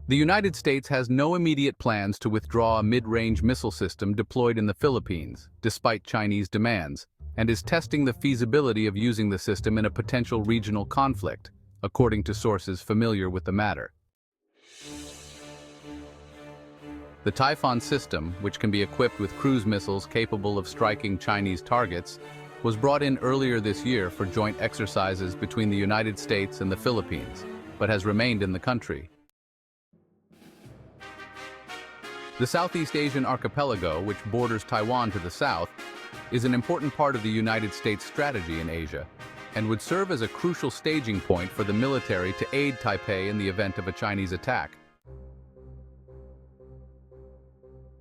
The United States has no immediate plans to withdraw a mid-range missile system deployed in the Philippines, despite Chinese demands, and is testing the feasibility of using the system in a potential regional conflict, according to sources familiar with the matter. The Typhon system, which can be equipped with cruise missiles capable of striking Chinese targets, was brought in earlier this year for joint exercises between the United States and the Philippines, but has remained in the country. The Southeast Asian archipelago, which borders Taiwan to the south, is an important part of the United States' strategy in Asia, and would serve as a crucial staging point for the military to aid Taipei in the event of a Chinese attack.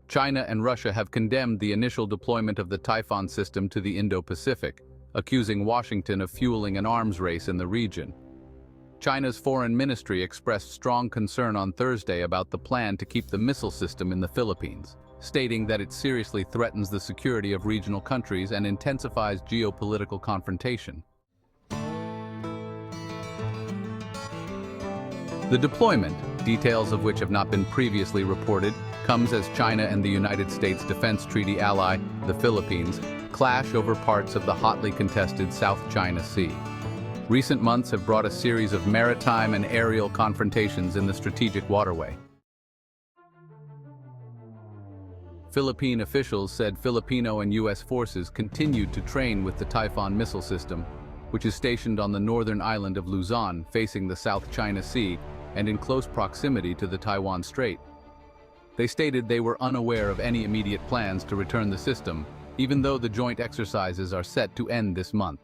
China and Russia have condemned the initial deployment of the Typhon system to the Indo-Pacific, accusing Washington of fueling an arms race in the region. China's foreign ministry expressed strong concern on Thursday about the plan to keep the missile system in the Philippines, stating that it seriously threatens the security of regional countries and intensifies geopolitical confrontation. The deployment, details of which have not been previously reported, comes as China and the United States Defense Treaty ally, the Philippines, clash over parts of the hotly contested South China Sea. Recent months have brought a series of maritime and aerial confrontations in the strategic waterway. Philippine officials said Filipino and U.S. forces continued to train with the Typhon missile system, which is stationed on the northern island of Luzon facing the South China Sea and in close proximity to the Taiwan Strait. They stated they were unaware of any immediate plans to return the system, even though the joint exercises are set to end this month.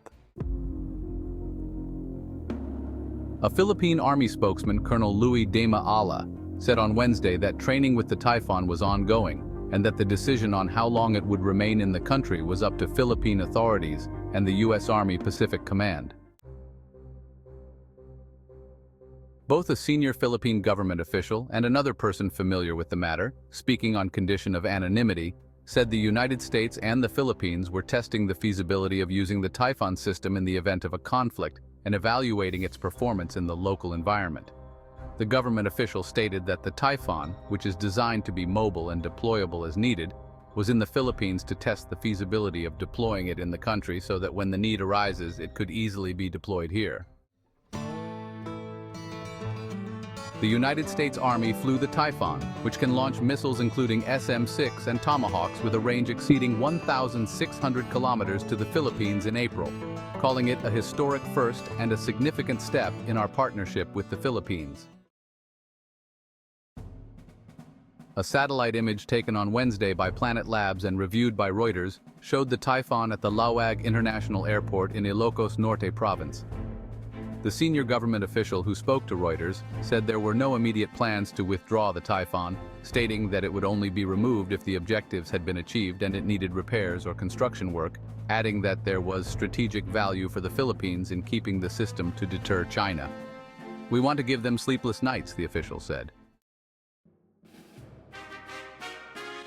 A Philippine Army spokesman, Colonel Louis de Maala, said on Wednesday that training with the Typhon was ongoing and that the decision on how long it would remain in the country was up to Philippine authorities and the U.S. Army Pacific Command. Both a senior Philippine government official and another person familiar with the matter, speaking on condition of anonymity, said the United States and the Philippines were testing the feasibility of using the Typhon system in the event of a conflict and evaluating its performance in the local environment. The government official stated that the Typhon, which is designed to be mobile and deployable as needed, was in the Philippines to test the feasibility of deploying it in the country so that when the need arises, it could easily be deployed here. The United States Army flew the Typhon, which can launch missiles including SM-6 and Tomahawks with a range exceeding 1,600 kilometers to the Philippines in April, calling it a historic first and a significant step in our partnership with the Philippines. A satellite image taken on Wednesday by Planet Labs and reviewed by Reuters showed the Typhon at the Laoag International Airport in Ilocos Norte province. The senior government official who spoke to Reuters said there were no immediate plans to withdraw the Typhon, stating that it would only be removed if the objectives had been achieved and it needed repairs or construction work, adding that there was strategic value for the Philippines in keeping the system to deter China. "We want to give them sleepless nights," the official said.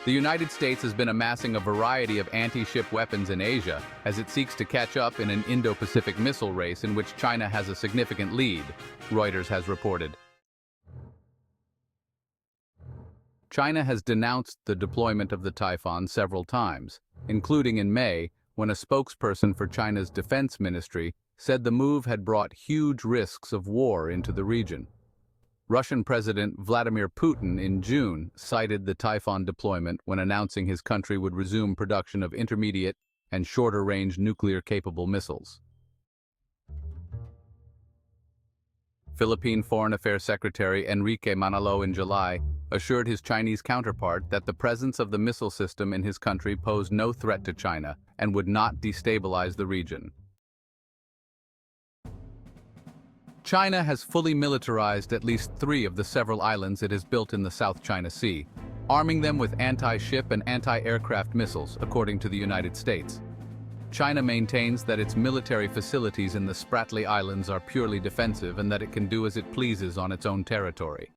The United States has been amassing a variety of anti-ship weapons in Asia as it seeks to catch up in an Indo-Pacific missile race in which China has a significant lead, Reuters has reported. China has denounced the deployment of the Typhon several times, including in May, when a spokesperson for China's defense ministry said the move had brought huge risks of war into the region. Russian President Vladimir Putin in June cited the Typhon deployment when announcing his country would resume production of intermediate and shorter-range nuclear-capable missiles. Philippine Foreign Affairs Secretary Enrique Manalo in July assured his Chinese counterpart that the presence of the missile system in his country posed no threat to China and would not destabilize the region. China has fully militarized at least 3 of the several islands it has built in the South China Sea, arming them with anti-ship and anti-aircraft missiles, according to the United States. China maintains that its military facilities in the Spratly Islands are purely defensive and that it can do as it pleases on its own territory.